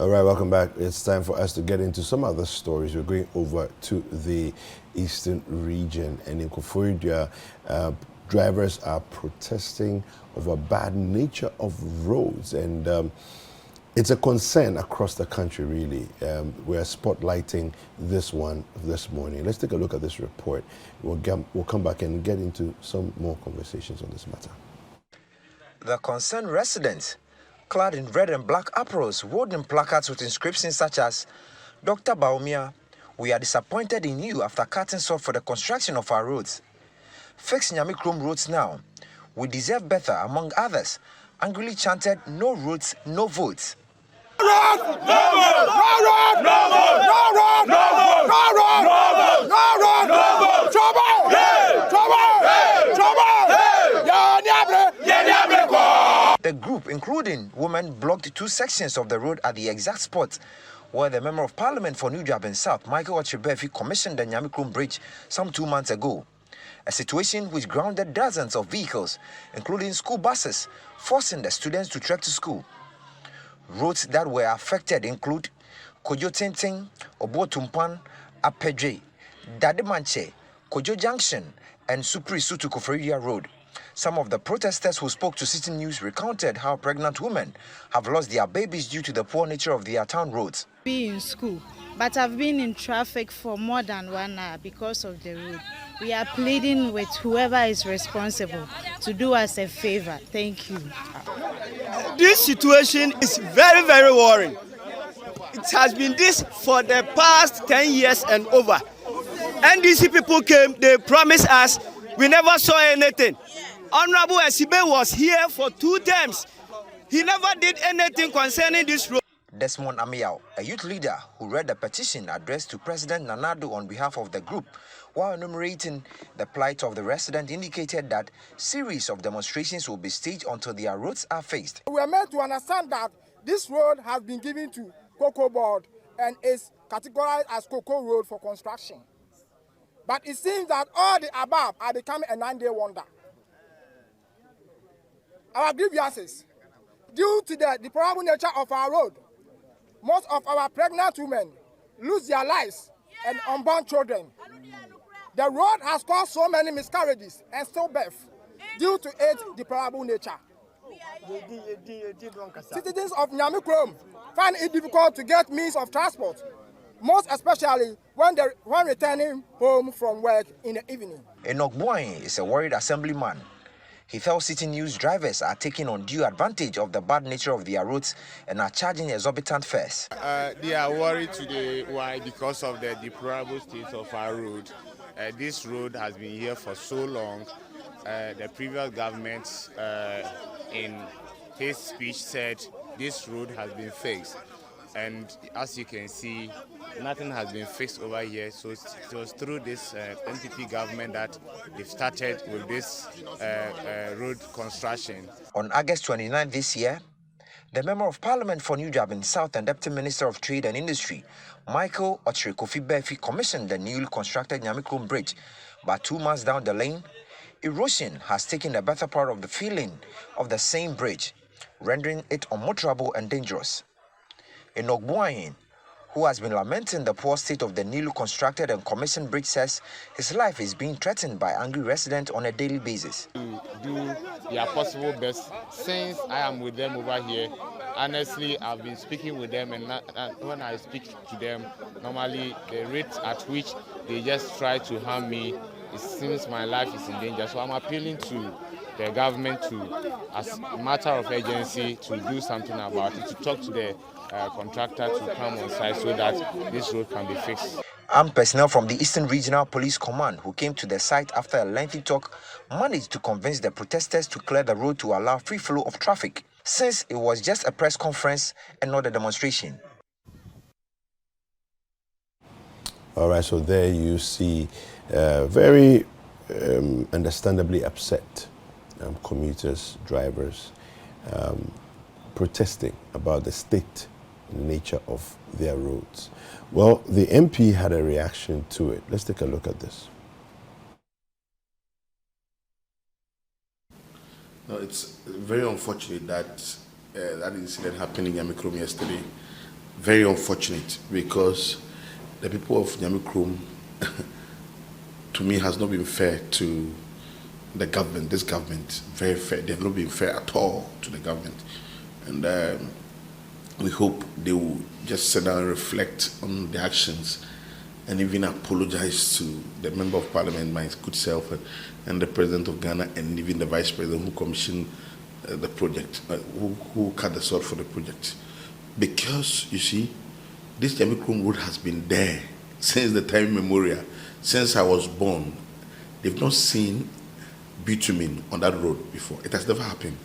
All right, welcome back. It's time for us to get into some other stories. We're going over to the eastern region, and in Koforidua, drivers are protesting over bad nature of roads, and it's a concern across the country, really. We're spotlighting this one this morning. Let's take a look at this report. We'll come back and get into some more conversations on this matter. The concerned residents, clad in red and black aprons, holding placards with inscriptions such as, "Dr. Baumia, we are disappointed in you after cutting short for the construction of our roads. Fix Nyamikrom roads now. We deserve better," among others, angrily chanted, "No roads, no votes." The group, including women, blocked two sections of the road at the exact spot where the Member of Parliament for New Job and South, Michael Ochibefi, commissioned the Nyamikrom Bridge some 2 months ago. A situation which grounded dozens of vehicles, including school buses, forcing the students to trek to school. Roads that were affected include Kojo Tinting, Obo Tumpan, Apedre, Dademanche, Kojo Junction, and Supri Sutu Koforidua Road. Some of the protesters who spoke to Citi News recounted how pregnant women have lost their babies due to the poor nature of their town roads. Be in school, but I've been in traffic for more than 1 hour because of the road. We are pleading with whoever is responsible to do us a favor. Thank you. This situation is very, very worrying. It has been this for the past 10 years and over. NDC people came, they promised us, we never saw anything. Honorable Esibe was here for 2 terms. He never did anything concerning this road. Desmond Amiao, a youth leader who read the petition addressed to President Nanado on behalf of the group, while enumerating the plight of the resident, indicated that series of demonstrations will be staged until their roads are fixed. We are meant to understand that this road has been given to Cocoa Board and is categorized as Cocoa Road for construction. But it seems that all the above are becoming a 9-day wonder. Our grievances, due to the deplorable nature of our road, most of our pregnant women lose their lives and unborn children. The road has caused so many miscarriages and stillbirth due to its deplorable nature. Citizens of Nyamikrom find it difficult to get means of transport, most especially when returning home from work in the evening. Enoch Boyne is a worried assemblyman. He tells Citi News drivers are taking undue advantage of the bad nature of their roads and are charging exorbitant fares. They are worried today. Why? Because of the deplorable state of our road. This road has been here for so long. The previous government, in his speech, said this road has been fixed. And as you can see, nothing has been fixed over here. So it was through this NPP government that they started with this road construction. On August 29 this year, the Member of Parliament for New Job in South and Deputy Minister of Trade and Industry, Michael Ochibefi, commissioned the newly constructed Nyamikrom Bridge. But 2 months down the lane, erosion has taken the better part of the feeling of the same bridge, rendering it unmotorable and dangerous. Enoch Boyne, who has been lamenting the poor state of the newly constructed and commissioned bridge, says his life is being threatened by angry residents on a daily basis. To do their possible best. Since I am with them over here, honestly, I've been speaking with them, and when I speak to them, normally the rate at which they just try to harm me, it seems my life is in danger. So I'm appealing to the government to, as a matter of urgency, to do something about it, to talk to the contractor to come on site so that this road can be fixed. Armed personnel from the Eastern Regional Police Command, who came to the site after a lengthy talk, managed to convince the protesters to clear the road to allow free flow of traffic, since it was just a press conference and not a demonstration. All right, so there you see very understandably upset commuters, drivers, protesting about the state and the nature of their roads. Well, the MP had a reaction to it. Let's take a look at this. No, it's very unfortunate that that incident happened in Nyamikrom yesterday. very unfortunate because the people of Nyamikrum, to me, has not been fair to the government, this government, very fair. They have not been fair at all to the government. And we hope they will just sit down and reflect on the actions and even apologize to the Member of Parliament, my good self, and the President of Ghana, and even the Vice President who commissioned the project, who cut the sword for the project. Because, you see, this Nyamikrum road has been there since the time immemorial, since I was born. They've not seen bitumen on that road before. It has never happened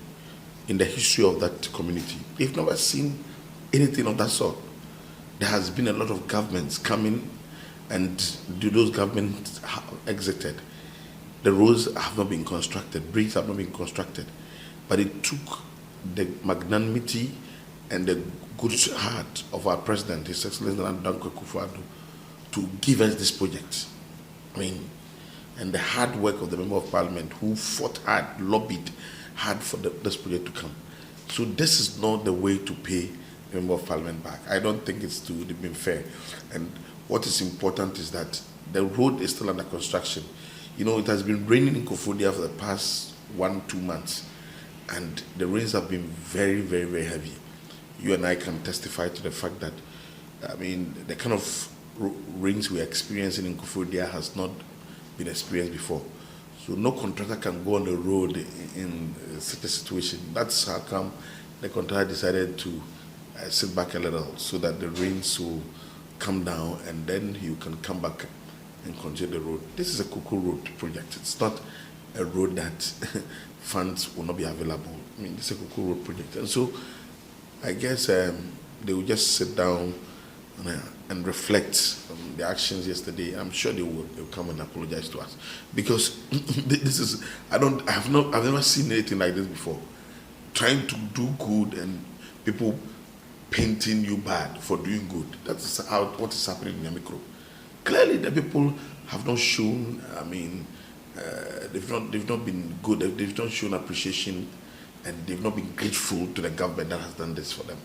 in the history of that community. They've never seen anything of that sort. There has been a lot of governments coming, and those governments have exited. The roads have not been constructed, bridges have not been constructed, but it took the magnanimity and the good heart of our president, His Excellency Koforidua, to give us this project. I mean, and the hard work of the Member of Parliament who fought hard, lobbied hard for this project to come. So this is not the way to pay the Member of Parliament back. I don't think it's to be fair. And what is important is that the road is still under construction. You know, it has been raining in Koforidua for the past 1-2 months, and the rains have been very, very, very heavy. You and I can testify to the fact that, I mean, the kind of rains we're experiencing in Koforidua has not been experienced before. So no contractor can go on the road in such a situation. That's how come the contractor decided to sit back a little so that the rains will come down and then you can come back and continue the road. This is a Cocoa Road project. It's not a road that funds will not be available. I mean, it's a Cocoa Road project. And so I guess they will just sit down and reflect on the actions yesterday. I'm sure they will come and apologize to us, because this is, I've never seen anything like this before. Trying to do good and people painting you bad for doing good. That's what is happening in Nyamikrum. Clearly, the people have not shown. I mean, they've not been good. They've not shown appreciation, and they've not been grateful to the government that has done this for them.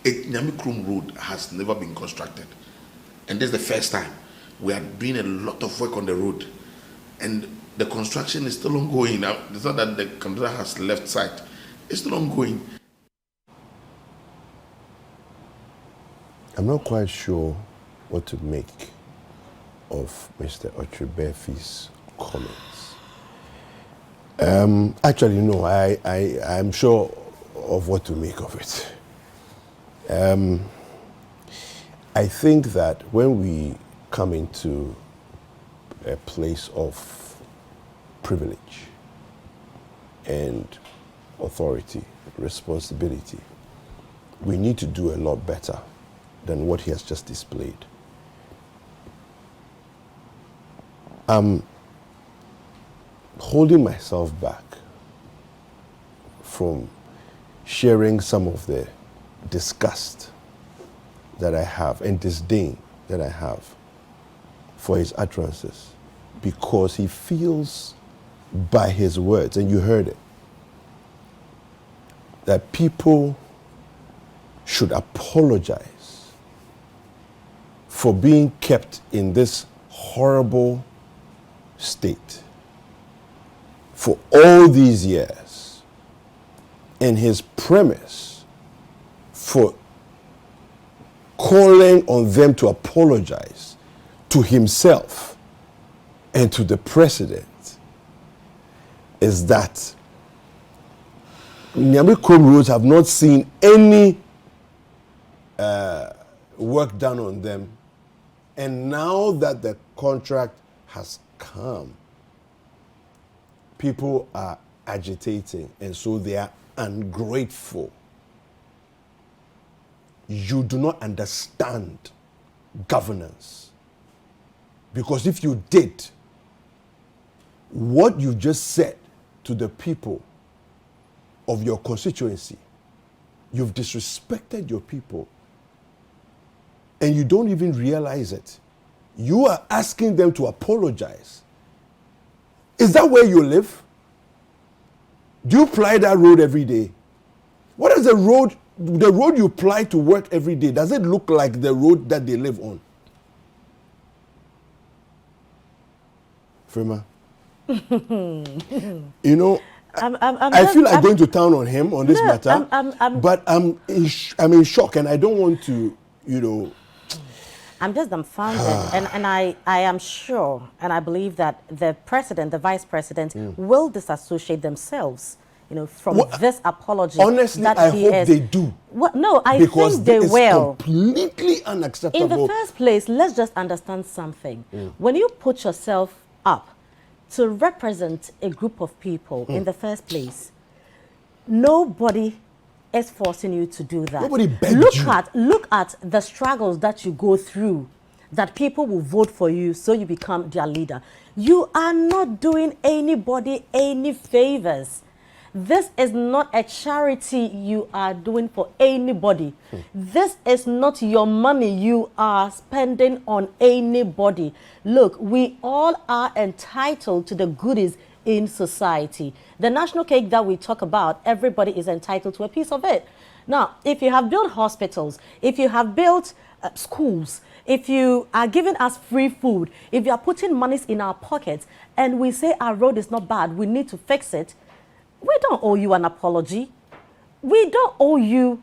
Nyamikrum Road has never been constructed, and this is the first time. We are doing a lot of work on the road, and the construction is still ongoing. Now, it's not that the contractor has left site; it's still ongoing. I'm not quite sure what to make of Mr. Ochibefi's comments. Actually, no, I'm sure of what to make of it. I think that when we come into a place of privilege and authority, responsibility, we need to do a lot better than what he has just displayed. I'm holding myself back from sharing some of the disgust that I have and disdain that I have for his utterances, because he feels by his words, and you heard it, that people should apologize for being kept in this horrible state for all these years, and his premise for calling on them to apologize to himself and to the president is that Nyamikrum roads have not seen any work done on them, and now that the contract has come, people are agitating, and so they are ungrateful. You do not understand governance, because if you did, what you just said to the people of your constituency, you've disrespected your people, and you don't even realize it. You are asking them to apologize. Is that where you live? Do you ply that road every day? What does the road the road you ply to work every day, does it look like the road that they live on? Frema? You know, I feel like going to town on him on this matter, but I'm in shock, and I don't want to, you know. I'm just dumbfounded, and I am sure, and I believe that the president, the vice president, will disassociate themselves, you know, from this apology. Honestly, that I hope they do. Well, no, I think they will. Completely unacceptable. In the first place, let's just understand something. When you put yourself up to represent a group of people in the first place, nobody is forcing you to do that. Nobody begged you. Look at the struggles that you go through, that people will vote for you so you become their leader. You are not doing anybody any favors. This is not a charity you are doing for anybody. This is not your money you are spending on anybody. Look, we all are entitled to the goodies in society. The national cake that we talk about, everybody is entitled to a piece of it. Now, if you have built hospitals, if you have built schools, if you are giving us free food, if you are putting monies in our pockets, and we say our road is not bad, we need to fix it, we don't owe you an apology. We don't owe you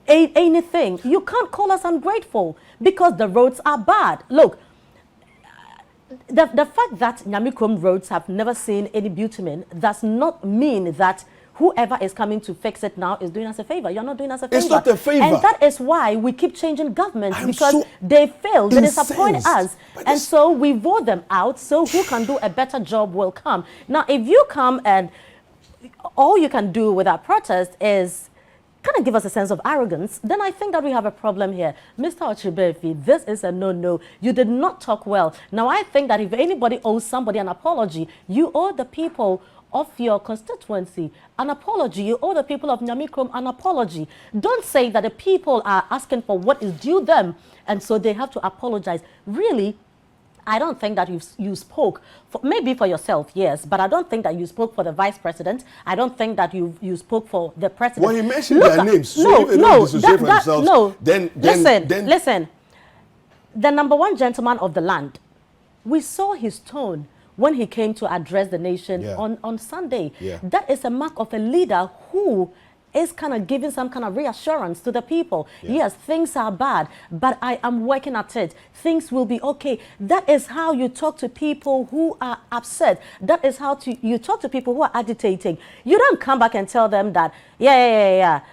anything. You can't call us ungrateful because the roads are bad. Look, the fact that Nyamikrom roads have never seen any bitumen does not mean that whoever is coming to fix it now is doing us a favor. You're not doing us a favor. It's not a favor. And that is why we keep changing governments, because they fail, they disappoint us. And so we vote them out, so who can do a better job will come. Now, if you come and all you can do with our protest is kind of give us a sense of arrogance, then I think that we have a problem here. Mr. Ochibefi, this is a no-no. You did not talk well. Now, I think that if anybody owes somebody an apology, you owe the people of your constituency an apology. You owe the people of Nyamikrom an apology. Don't say that the people are asking for what is due them, and so they have to apologize. Really, I don't think that you spoke, maybe for yourself, yes, but I don't think that you spoke for the vice president. I don't think that you spoke for the president. Well, he mentioned their names, so if they don't dissociate for themselves, then listen. The number one gentleman of the land, we saw his tone when he came to address the nation on Sunday. That is a mark of a leader who is kind of giving some kind of reassurance to the people. Yes, things are bad, but I am working at it. Things will be okay. That is how you talk to people who are upset. That is how you talk to people who are agitating. You don't come back and tell them that, the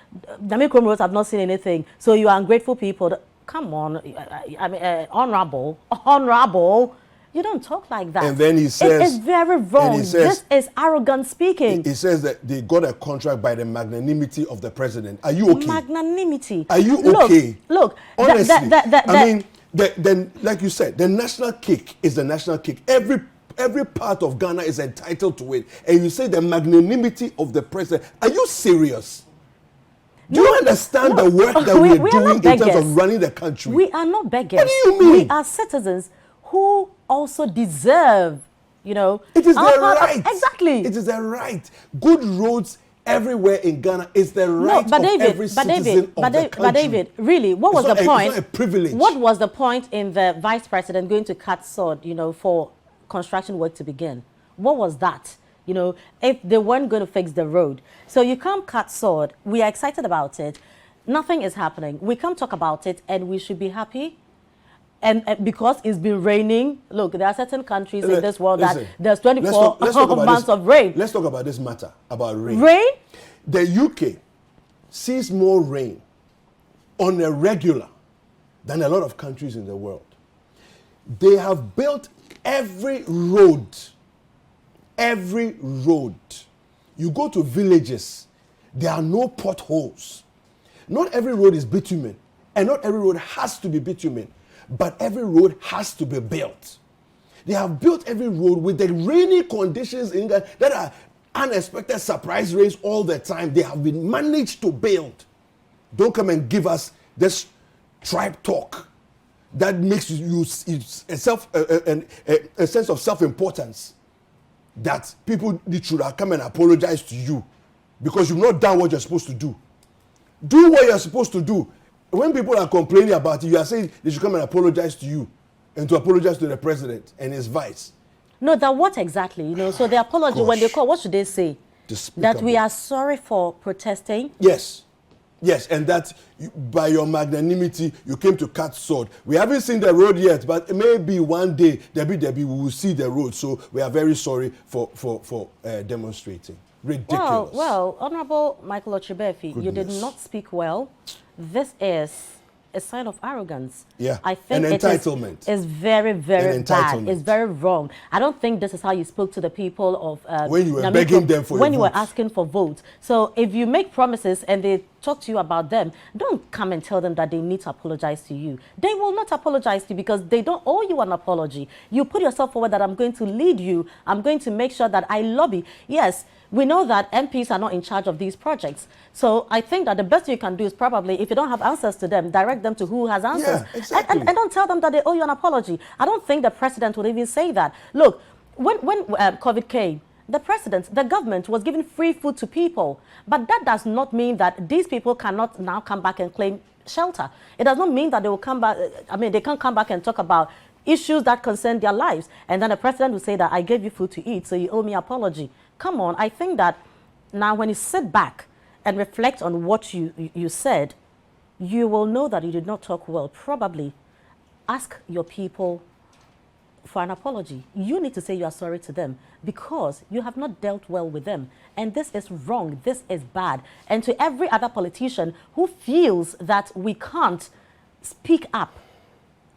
Nyamikrom roads have not seen anything, so you are ungrateful people. Come on, I mean, honorable. You don't talk like that. And then he says, it is very wrong. This is arrogant speaking. He says that they got a contract by the magnanimity of the president. Are you okay? Magnanimity. Are you okay? Look, honestly, I mean, like you said, the national cake is the national cake. Every part of Ghana is entitled to it. And you say the magnanimity of the president. Are you serious? Do you understand the work that we are doing in terms of running the country? We are not beggars. What do you mean? We are citizens who also deserve, you know. It is their right. Exactly. It is their right. Good roads everywhere in Ghana is the right of every citizen of the country. But David, really, what was the point? It's not a privilege. What was the point in the vice president going to cut sword, you know, for construction work to begin? What was that? You know, if they weren't going to fix the road. So you come cut sword. We are excited about it. Nothing is happening. We come talk about it and we should be happy. And because it's been raining, look, there are certain countries in this world that there's 24 months of rain. Let's talk about this matter, about rain. Rain? The UK sees more rain on a regular than a lot of countries in the world. They have built every road. Every road. You go to villages, there are no potholes. Not every road is bitumen, and not every road has to be bitumen. But every road has to be built. They have built every road with the rainy conditions in Ghana that are unexpected surprise rains all the time. They have been managed to build. Don't come and give us this tribe talk that makes you a sense of self-importance that people should come and apologize to you because you've not done what you're supposed to do. Do what you're supposed to do. When people are complaining about you, you are saying they should come and apologize to you and to apologize to the president and his vice. No, that what exactly? You know, so the apology, when they call, what should they say? That we are sorry for protesting? Yes. Yes, and that by your magnanimity, you came to cut sword. We haven't seen the road yet, but maybe one day, we will see the road. So we are very sorry for demonstrating. Ridiculous. Well, Honorable Michael Ochibefi, you did not speak well. This is a sign of arrogance. Yeah, I think an entitlement. It is very, very bad. It's very wrong. I don't think this is how you spoke to the people of when you were begging them for when you vote. were asking for votes. So if you make promises and they talk to you about them, don't come and tell them that they need to apologize to you. They will not apologize to you because they don't owe you an apology. You put yourself forward that I'm going to lead you. I'm going to make sure that I lobby. Yes, we know that MPs are not in charge of these projects. So I think that the best you can do is probably, if you don't have answers to them, direct them to who has answers. Yeah, exactly. And don't tell them that they owe you an apology. I don't think the president would even say that. Look, when COVID came, the president, the government was giving free food to people. But that does not mean that these people cannot now come back and claim shelter. It does not mean that they will come back. I mean, they can't come back and talk about issues that concern their lives. And then the president will say that I gave you food to eat, so you owe me an apology. Come on, I think that now when you sit back and reflect on what you said, you will know that you did not talk well. Probably ask your people for an apology. You need to say you are sorry to them because you have not dealt well with them. And this is wrong. This is bad. And to every other politician who feels that we can't speak up,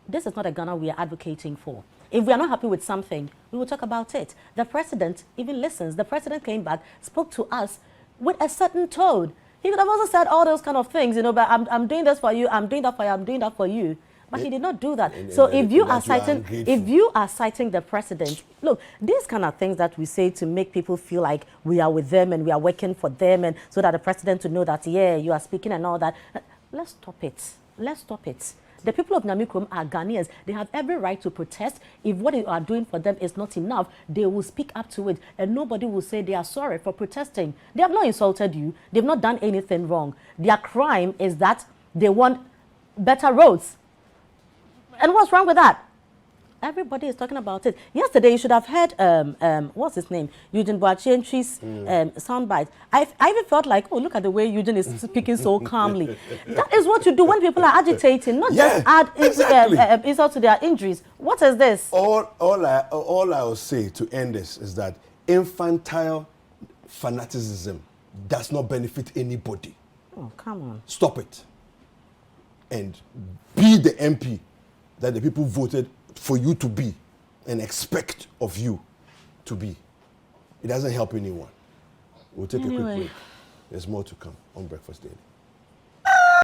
this is not a Ghana we are advocating for. If we are not happy with something, we will talk about it. The president even listens. The president came back, spoke to us with a certain tone. He could have also said all those kind of things, you know, but I'm doing this for you, I'm doing that for you, I'm doing that for you. But he did not do that. So if you are citing the president, look, these kind of things that we say to make people feel like we are with them and we are working for them, and so that the president will know that, yeah, you are speaking and all that. Let's stop it. Let's stop it. The people of Nyamikrom are Ghanaians. They have every right to protest. If what you are doing for them is not enough, they will speak up to it. And nobody will say they are sorry for protesting. They have not insulted you. They've not done anything wrong. Their crime is that they want better roads. And what's wrong with that? Everybody is talking about it. Yesterday, you should have heard, what's his name? Eugene Boachientri's soundbite. I even felt like, oh, look at the way Eugene is speaking so calmly. That is what you do when people are agitating, not just add insult to their injuries. What is this? All I will say to end this is that infantile fanaticism does not benefit anybody. Oh, come on. Stop it. And be the MP that the people voted for you to be and expect of you to be. It doesn't help anyone. We'll take a quick break. There's more to come on Breakfast Daily.